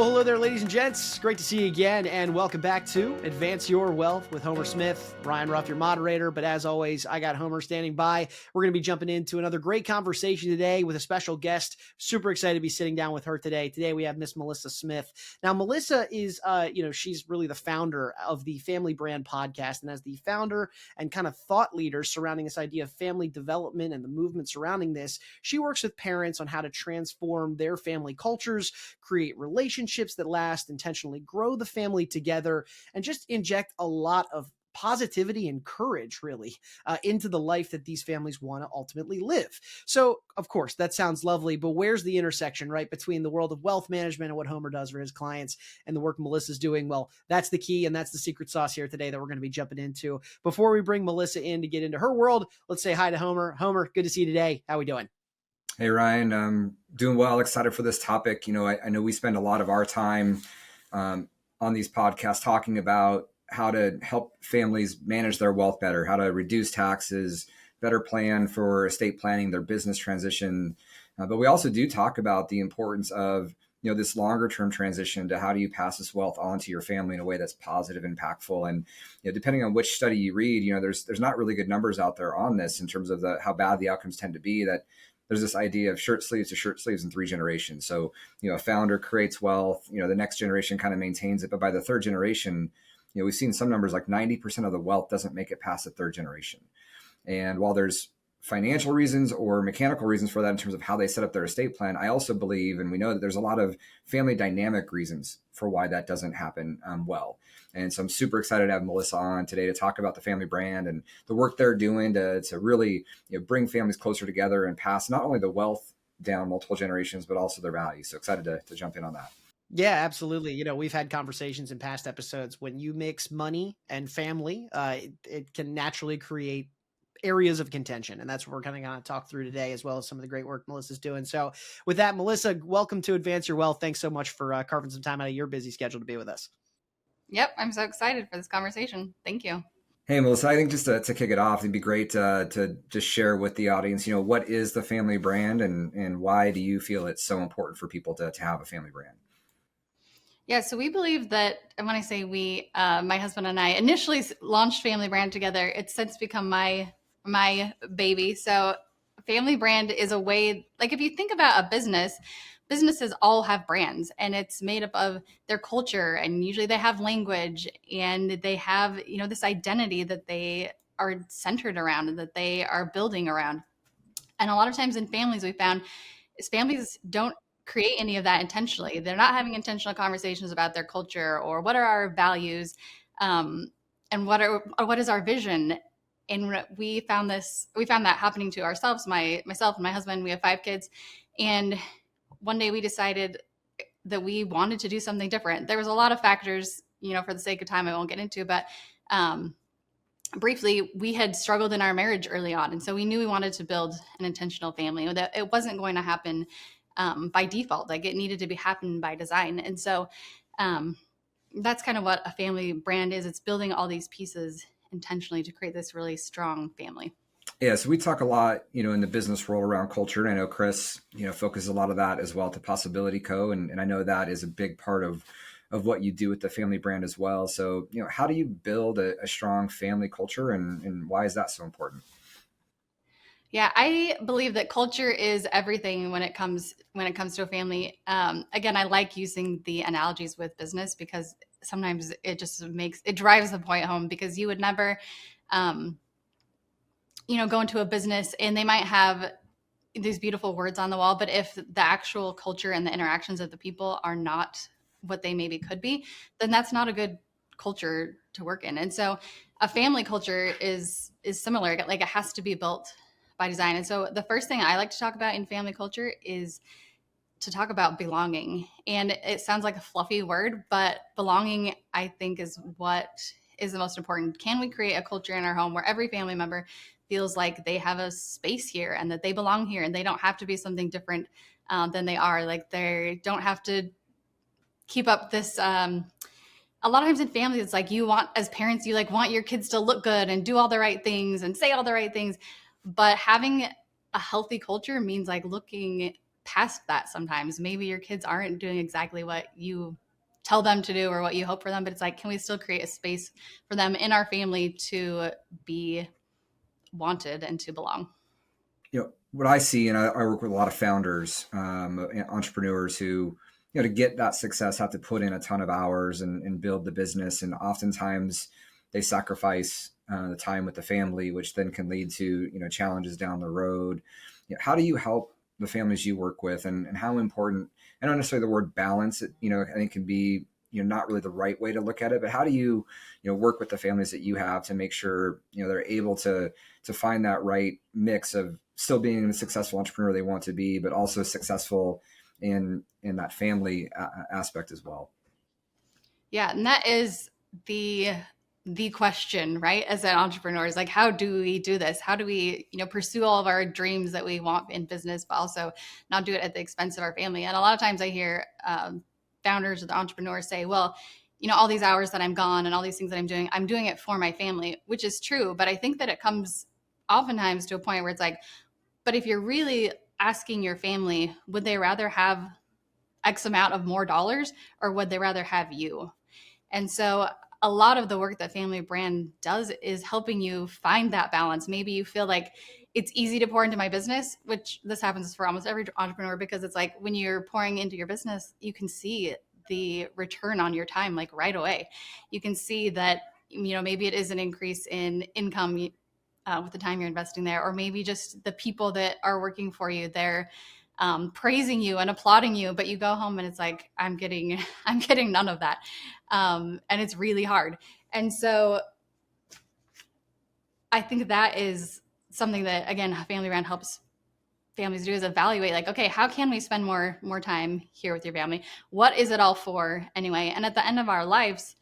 Well, hello there, ladies and gents. Great to see you again, and welcome back to Advance Your Wealth with Homer Smith. Ryan Ruff, your moderator, but as always, I got Homer standing by. We're going to be jumping into another great conversation today with a special guest. Super excited to be sitting down with her today. Today, we have Miss Melissa Smith. Now, Melissa is, she's really the founder of the Family Brand podcast, and as the founder and kind of thought leader surrounding this idea of family development and the movement surrounding this, she works with parents on how to transform their family cultures, create relationships that last, intentionally grow the family together, and just inject a lot of positivity and courage, really, into the life that these families want to ultimately live. So, of course, that sounds lovely, but where's the intersection, right, between the world of wealth management and what Homer does for his clients and the work Melissa's doing? Well, that's the key, and that's the secret sauce here today that we're going to be jumping into. Before we bring Melissa in to get into her world, let's say hi to Homer. Homer, good to see you today. How are we doing? Hey, Ryan, I'm doing well, excited for this topic. I know we spend a lot of our time on these podcasts talking about how to help families manage their wealth better, how to reduce taxes, better plan for estate planning, their business transition. But we also do talk about the importance of, this longer term transition to how do you pass this wealth on to your family in a way that's positive, impactful. And, depending on which study you read, there's not really good numbers out there on this in terms of how bad the outcomes tend to be. That there's this idea of shirt sleeves to shirt sleeves in 3 generations. So, a founder creates wealth, the next generation kind of maintains it. But by the 3rd generation, we've seen some numbers like 90% of the wealth doesn't make it past the 3rd generation. And while there's financial reasons or mechanical reasons for that in terms of how they set up their estate plan, I also believe, and we know that there's a lot of family dynamic reasons for why that doesn't happen well. And so I'm super excited to have Melissa on today to talk about the family brand and the work they're doing to really bring families closer together and pass not only the wealth down multiple generations, but also their values. So excited to jump in on that. Yeah, absolutely. We've had conversations in past episodes. When you mix money and family, it can naturally create areas of contention. And that's what we're kind of going to talk through today, as well as some of the great work Melissa's doing. So with that, Melissa, welcome to Advance Your Wealth. Thanks so much for carving some time out of your busy schedule to be with us. Yep, I'm so excited for this conversation. Thank you. Hey, Melissa, I think just to kick it off, it'd be great to just share with the audience, what is the family brand and why do you feel it's so important for people to have a family brand? Yeah, so we believe that, and when I say we, my husband and I initially launched Family Brand together. It's since become my baby. So Family Brand is a way, like if you think about a businesses all have brands, and it's made up of their culture, and usually they have language, and they have, this identity that they are centered around and that they are building around. And a lot of times in families, we found is families don't create any of that intentionally. They're not having intentional conversations about their culture or what are our values, and what is our vision. And we found that happening to ourselves. Myself and my husband, we have 5 kids, and one day we decided that we wanted to do something different. There was a lot of factors, for the sake of time, I won't get into, but briefly, we had struggled in our marriage early on. And so we knew we wanted to build an intentional family, that it wasn't going to happen by default. Like it needed to happen by design. And so that's kind of what a family brand is. It's building all these pieces intentionally to create this really strong family. Yeah, so we talk a lot, in the business world around culture. And I know Chris, focuses a lot of that as well to Possibility Co. And I know that is a big part of what you do with the family brand as well. So, how do you build a strong family culture and why is that so important? Yeah, I believe that culture is everything when it comes to a family. Again, I like using the analogies with business because sometimes it drives the point home, because you would never, go into a business and they might have these beautiful words on the wall, but if the actual culture and the interactions of the people are not what they maybe could be, then that's not a good culture to work in. And so a family culture is similar. Like it has to be built by design. And so the first thing I like to talk about in family culture is to talk about belonging. And it sounds like a fluffy word, but belonging, I think, is what is the most important. Can we create a culture in our home where every family member feels like they have a space here and that they belong here and they don't have to be something different than they are? Like they don't have to keep up this a lot of times in families, it's like as parents, you want your kids to look good and do all the right things and say all the right things. But having a healthy culture means like looking past that sometimes. Maybe your kids aren't doing exactly what you tell them to do or what you hope for them, but it's like, can we still create a space for them in our family to be wanted and to belong? What I see, and I work with a lot of founders, entrepreneurs who, to get that success have to put in a ton of hours and build the business. And oftentimes they sacrifice the time with the family, which then can lead to, challenges down the road. How do you help the families you work with, and how important, I don't necessarily the word balance, I think can be, not really the right way to look at it, but how do you, work with the families that you have to make sure, they're able to find that right mix of still being the successful entrepreneur they want to be, but also successful in that family aspect as well? Yeah, and that is the question, right? As an entrepreneur, is like, how do we do this? How do we, pursue all of our dreams that we want in business, but also not do it at the expense of our family? And a lot of times I hear founders or the entrepreneurs say, well, all these hours that I'm gone and all these things that I'm doing it for my family, which is true. But I think that it comes oftentimes to a point where it's like, but if you're really asking your family, would they rather have X amount of more dollars, or would they rather have you? And so a lot of the work that Family Brand does is helping you find that balance. Maybe you feel like it's easy to pour into my business, which this happens for almost every entrepreneur, because it's like when you're pouring into your business, you can see the return on your time like right away. You can see that, maybe it is an increase in income with the time you're investing there, or maybe just the people that are working for you, they're praising you and applauding you, but you go home and it's like, I'm getting none of that. And it's really hard. And so I think that is something that, again, Family Brand helps families do, is evaluate like, okay, how can we spend more time here with your family? What is it all for anyway? And at the end of our lives,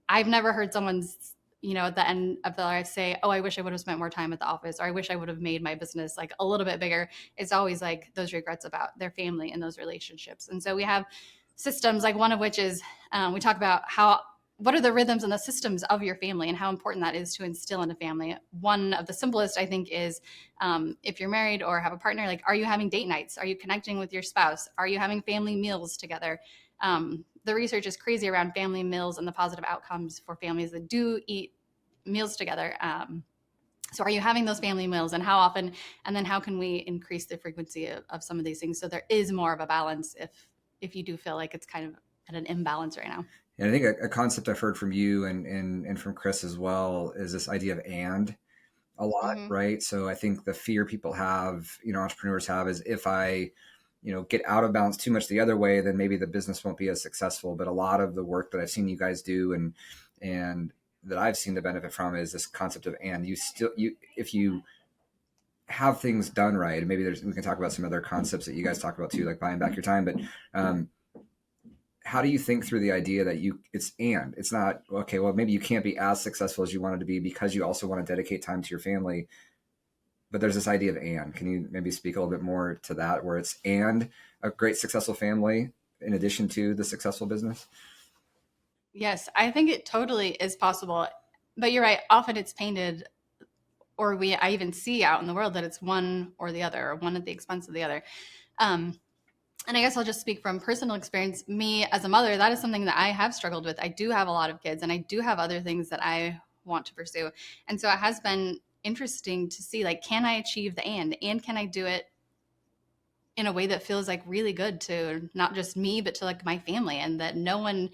I've never heard someone's, at the end of their life say, oh, I wish I would have spent more time at the office, or I wish I would have made my business like a little bit bigger. It's always like those regrets about their family and those relationships. And so we have systems, like one of which is we talk about what are the rhythms and the systems of your family and how important that is to instill in a family. One of the simplest, I think, is if you're married or have a partner, like, are you having date nights? Are you connecting with your spouse? Are you having family meals together? The research is crazy around family meals and the positive outcomes for families that do eat meals together. So are you having those family meals, and how often? And then how can we increase the frequency of some of these things so there is more of a balance if you do feel like it's kind of at an imbalance right now? And I think a concept I've heard from you and from Chris as well is this idea of "and" a lot, Mm-hmm. right? So I think the fear people have, entrepreneurs have, is if I, get out of balance too much the other way, then maybe the business won't be as successful. But a lot of the work that I've seen you guys do and that I've seen the benefit from is this concept of "and." If you have things done right, and maybe we can talk about some other concepts that you guys talk about too, like buying back your time. But how do you think through the idea that it's not, okay, well, maybe you can't be as successful as you wanted to be because you also want to dedicate time to your family, but there's this idea of "and." Can you maybe speak a little bit more to that, where it's "and" a great successful family in addition to the successful business? Yes, I think it totally is possible. But you're right. Often it's painted, or I even see out in the world, that it's one or the other, or one at the expense of the other. And I guess I'll just speak from personal experience. Me as a mother, that is something that I have struggled with. I do have a lot of kids, and I do have other things that I want to pursue. And so it has been interesting to see, like, can I achieve the and can I do it in a way that feels like really good to not just me, but to like my family, and that no one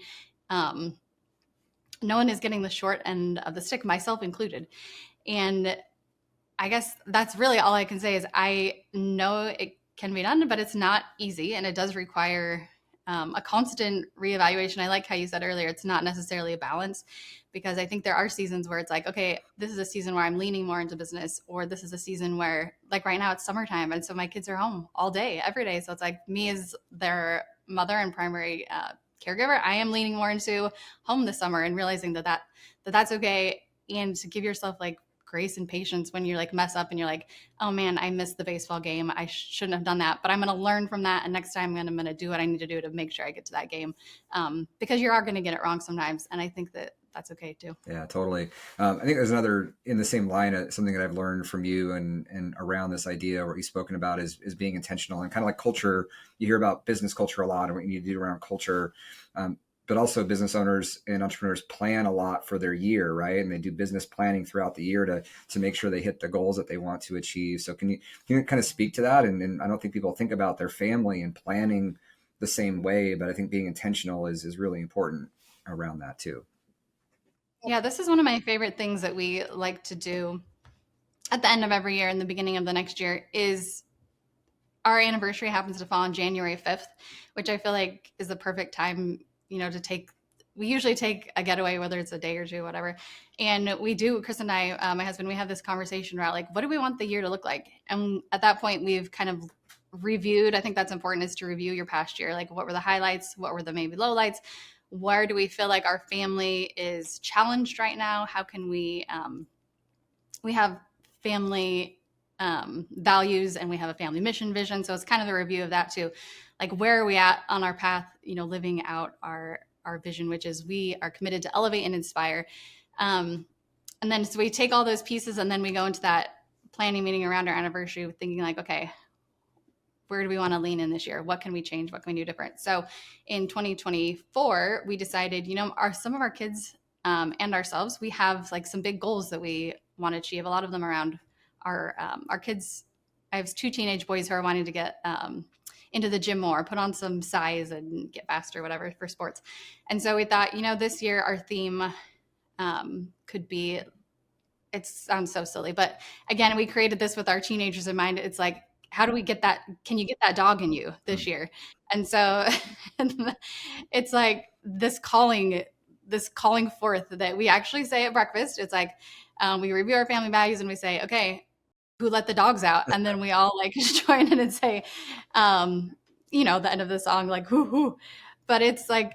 is getting the short end of the stick, myself included. And I guess that's really all I can say is I know it can be done, but it's not easy, and it does require a constant reevaluation. I like how you said earlier, it's not necessarily a balance, because I think there are seasons where it's like, okay, this is a season where I'm leaning more into business, or this is a season where, like right now, it's summertime, and so my kids are home all day, every day. So it's like, me as their mother and primary caregiver, I am leaning more into home this summer, and realizing that's okay, and to give yourself like grace and patience when you like mess up and you're like, oh man, I missed the baseball game, I shouldn't have done that, but I'm going to learn from that, and next time I'm going to do what I need to do to make sure I get to that game, because you are going to get it wrong sometimes. And I think that that's okay too. Yeah, totally. I think there's another in the same line, something that I've learned from you and around this idea what you've spoken about is being intentional and kind of like culture. You hear about business culture a lot and what you need to do around culture. But also business owners and entrepreneurs plan a lot for their year, right? And they do business planning throughout the year to make sure they hit the goals that they want to achieve. So can you kind of speak to that? And I don't think people think about their family and planning the same way, but I think being intentional is really important around that too. Yeah, this is one of my favorite things that we like to do at the end of every year and the beginning of the next year is our anniversary happens to fall on January 5th, which I feel like is the perfect time, to take. We usually take a getaway, whether it's a day or two, whatever. And we do, Chris and I, my husband, we have this conversation about like, what do we want the year to look like? And at that point, we've kind of reviewed. I think that's important, is to review your past year. Like, what were the highlights? What were the maybe lowlights? Where do we feel like our family is challenged right now? How can we have family values, and we have a family mission vision. So it's kind of a review of that too. Like, where are we at on our path, living out our vision, which is we are committed to elevate and inspire. And then so we take all those pieces and then we go into that planning meeting around our anniversary thinking like, okay, where do we want to lean in this year? What can we change? What can we do different? So in 2024, we decided, some of our kids and ourselves, we have like some big goals that we want to achieve. A lot of them around our kids. I have 2 teenage boys who are wanting to get into the gym more, put on some size and get faster, whatever, for sports. And so we thought, this year our theme could be, it sounds so silly, but again, we created this with our teenagers in mind. It's like, how do we get that? Can you get that dog in you this year? And so it's like this calling forth that we actually say at breakfast. It's like, we review our family values and we say, okay, who let the dogs out? And then we all like join in and say, the end of the song, like, whoo. But it's like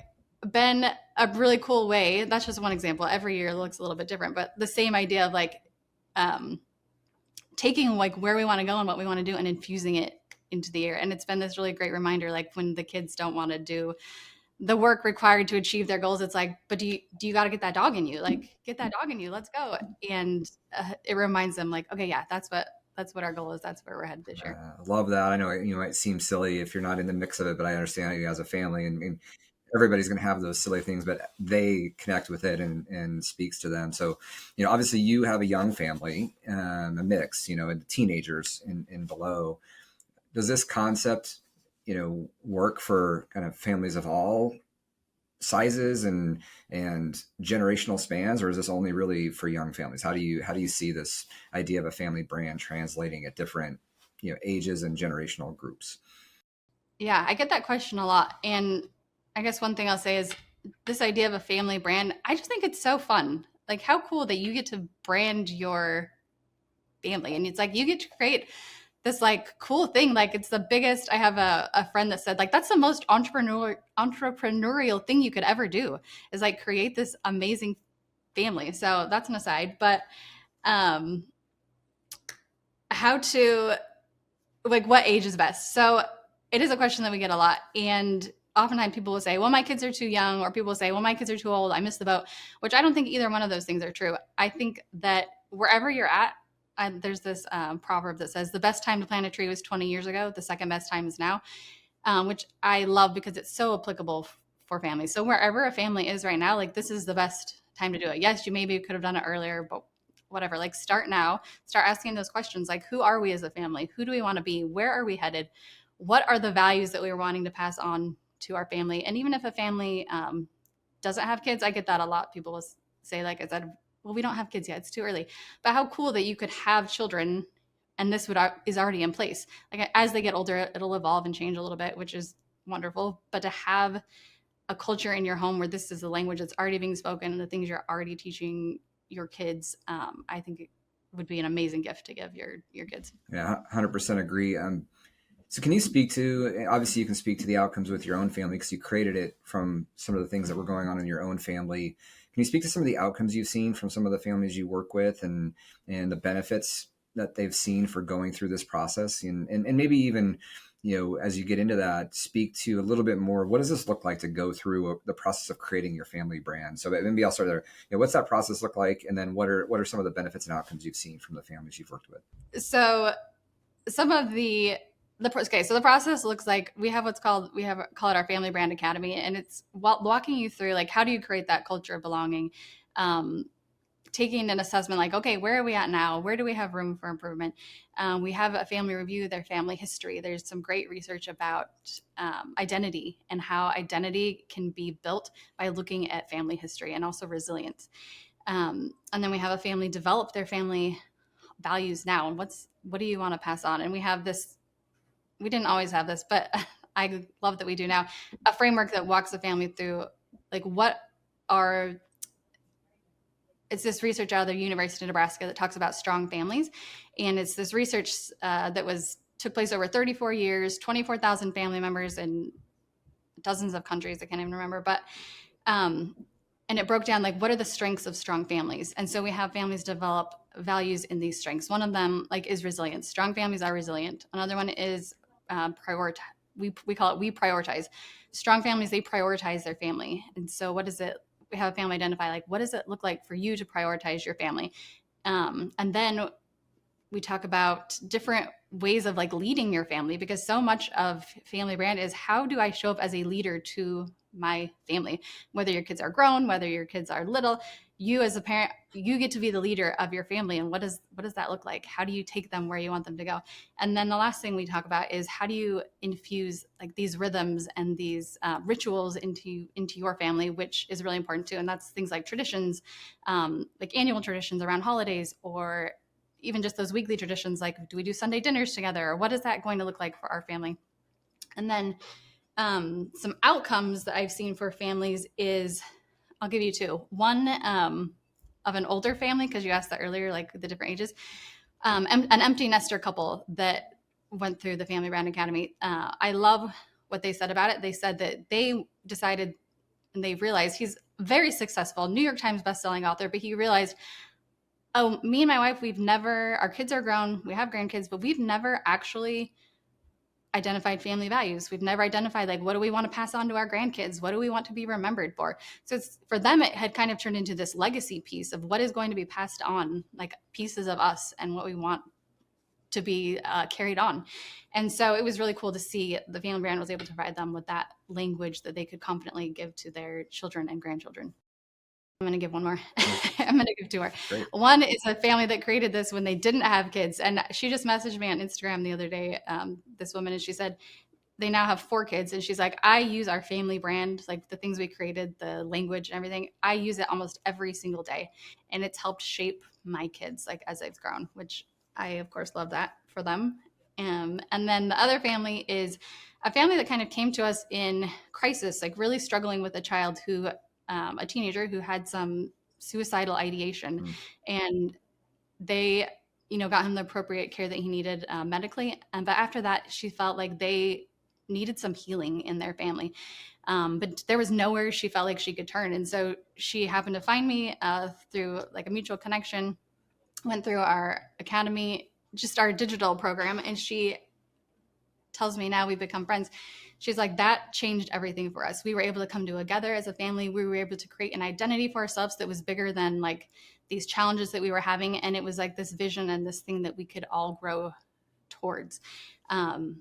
been a really cool way. That's just one example. Every year looks a little bit different, but the same idea of like, taking like where we want to go and what we want to do and infusing it into the year. And it's been this really great reminder, like when the kids don't want to do the work required to achieve their goals, it's like, but do you got to get that dog in you? Like, get that dog in you. Let's go. And it reminds them like, okay, yeah, that's what our goal is. That's where we're headed this year. Love that. I know it might seem silly if you're not in the mix of it, but I understand you as a family and everybody's going to have those silly things, but they connect with it and speaks to them. So, obviously you have a young family, a mix, and teenagers and below. Does this concept, work for kind of families of all sizes and generational spans, or is this only really for young families? How do you see this idea of a family brand translating at different, ages and generational groups? Yeah, I get that question a lot. And I guess one thing I'll say is this idea of a family brand, I just think it's so fun. Like, how cool that you get to brand your family. And it's like, you get to create this like cool thing. Like, it's the biggest. I have a friend that said like, that's the most entrepreneurial thing you could ever do, is like create this amazing family. So that's an aside, but how to, like, what age is best? So it is a question that we get a lot. And oftentimes people will say, well, my kids are too young, or people will say, well, my kids are too old, I missed the boat, which I don't think either one of those things are true. I think that wherever you're at, there's this proverb that says the best time to plant a tree was 20 years ago. The second best time is now, which I love because it's so applicable for families. So wherever a family is right now, like, this is the best time to do it. Yes, you maybe could have done it earlier, but whatever, like, start now, start asking those questions. Like, who are we as a family? Who do we want to be? Where are we headed? What are the values that we are wanting to pass on to our family? And even if a family doesn't have kids, I get that a lot. People will say, like I said, well, we don't have kids yet, it's too early. But how cool that you could have children and this is already in place. Like, as they get older, it'll evolve and change a little bit, which is wonderful. But to have a culture in your home where this is the language that's already being spoken and the things you're already teaching your kids, I think it would be an amazing gift to give your kids. Yeah, 100% agree. So can you speak to, obviously you can speak to the outcomes with your own family because you created it from some of the things that were going on in your own family. Can you speak to some of the outcomes you've seen from some of the families you work with and the benefits that they've seen for going through this process, and maybe even, as you get into that, speak to a little bit more, what does this look like to go through the process of creating your family brand? So maybe I'll start there. What's that process look like? And then what are some of the benefits and outcomes you've seen from the families you've worked with? So some of so the process looks like we call it our Family Brand Academy, and it's walking you through like, how do you create that culture of belonging, taking an assessment like, okay, where are we at now? Where do we have room for improvement? We have a family review, their family history. There's some great research about identity and how identity can be built by looking at family history and also resilience. And then we have a family develop their family values now. And what do you want to pass on? And we have this, we didn't always have this, but I love that we do now, a framework that walks the family through like it's this research out of the University of Nebraska that talks about strong families. And it's this research that took place over 34 years, 24,000 family members in dozens of countries. I can't even remember, but, and it broke down like, what are the strengths of strong families? And so we have families develop values in these strengths. One of them like is resilience. Strong families are resilient. Another one is prioritize. We call it, we prioritize. Strong families, they prioritize their family. And so what is it? We have a family identify, like, what does it look like for you to prioritize your family? And then we talk about different ways of like leading your family, because so much of family brand is, how do I show up as a leader to my family? Whether your kids are grown, whether your kids are little, you as a parent, you get to be the leader of your family. And what does that look like? How do you take them where you want them to go? And then the last thing we talk about is, how do you infuse like these rhythms and these rituals into your family, which is really important too. And that's things like traditions, like annual traditions around holidays, or even just those weekly traditions, like, do we do Sunday dinners together? Or what is that going to look like for our family? And then some outcomes that I've seen for families is, I'll give you two. One of an older family, because you asked that earlier, like the different ages, an empty nester couple that went through the Family Brand Academy. I love what they said about it. They said that they decided, and they realized, he's very successful, New York Times bestselling author, but he realized, oh, me and my wife, our kids are grown, we have grandkids, but we've never actually identified family values. We've never identified, like, what do we want to pass on to our grandkids? What do we want to be remembered for? So for them, it had kind of turned into this legacy piece of what is going to be passed on, like pieces of us and what we want to be carried on. And so it was really cool to see the family brand was able to provide them with that language that they could confidently give to their children and grandchildren. I'm going to give one more. I'm going to give two more. Great. One is a family that created this when they didn't have kids. And she just messaged me on Instagram the other day, this woman, and she said they now have 4 kids. And she's like, I use our family brand, like the things we created, the language and everything. I use it almost every single day. And it's helped shape my kids, like as they've grown, which I, of course, love that for them. And then the other family is a family that kind of came to us in crisis, like really struggling with a child who, a teenager who had some suicidal ideation, and they, got him the appropriate care that he needed medically. But after that, she felt like they needed some healing in their family. But there was nowhere she felt like she could turn. And so she happened to find me through like a mutual connection, went through our academy, just our digital program. And she tells me now, we've become friends. She's like, that changed everything for us. We were able to come together as a family. We were able to create an identity for ourselves that was bigger than like these challenges that we were having. And it was like this vision and this thing that we could all grow towards. And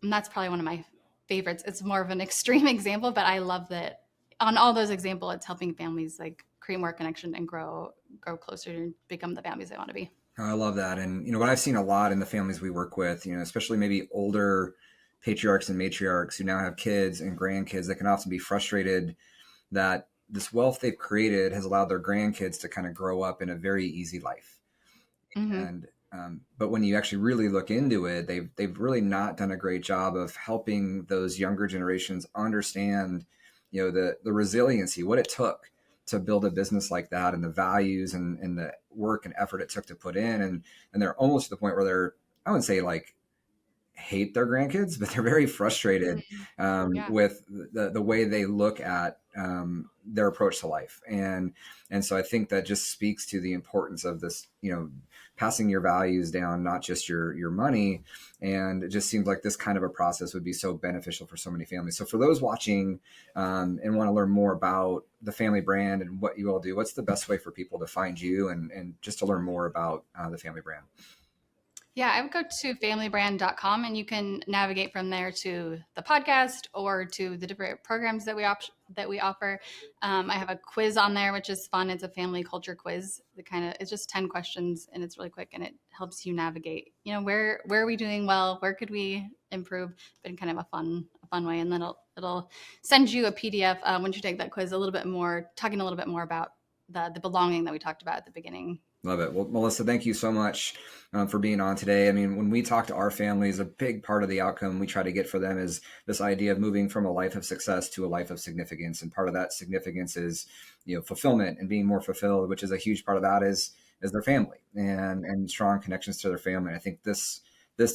that's probably one of my favorites. It's more of an extreme example, but I love that on all those examples, it's helping families like create more connection and grow closer and become the families they want to be. I love that. And, what I've seen a lot in the families we work with, especially maybe older patriarchs and matriarchs who now have kids and grandkids, that can often be frustrated that this wealth they've created has allowed their grandkids to kind of grow up in a very easy life. Mm-hmm. And, but when you actually really look into it, they've really not done a great job of helping those younger generations understand, the resiliency, what it took to build a business like that, and the values and the work and effort it took to put in. And they're almost to the point where they're, I wouldn't say like hate their grandkids, but they're very frustrated Yeah. with the way they look at their approach to life. And so I think that just speaks to the importance of this, passing your values down, not just your money. And it just seems like this kind of a process would be so beneficial for so many families. So for those watching and want to learn more about the family brand and what you all do, what's the best way for people to find you and just to learn more about the family brand? Yeah, I would go to familybrand.com and you can navigate from there to the podcast or to the different programs that we offer. I have a quiz on there, which is fun. It's a family culture quiz. It's just 10 questions and it's really quick and it helps you navigate, where are we doing well? Where could we improve? But in kind of a fun way. And then it'll send you a PDF once you take that quiz, talking a little bit more about the belonging that we talked about at the beginning. Love it. Well, Melissa, thank you so much for being on today. I mean, when we talk to our families, a big part of the outcome we try to get for them is this idea of moving from a life of success to a life of significance. And part of that significance is, fulfillment and being more fulfilled, which is a huge part of that is their family and strong connections to their family. I think this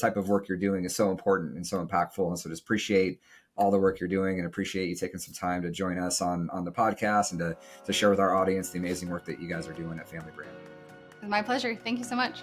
type of work you're doing is so important and so impactful. And so just appreciate all the work you're doing and appreciate you taking some time to join us on the podcast and to share with our audience the amazing work that you guys are doing at Family Brand. My pleasure. Thank you so much.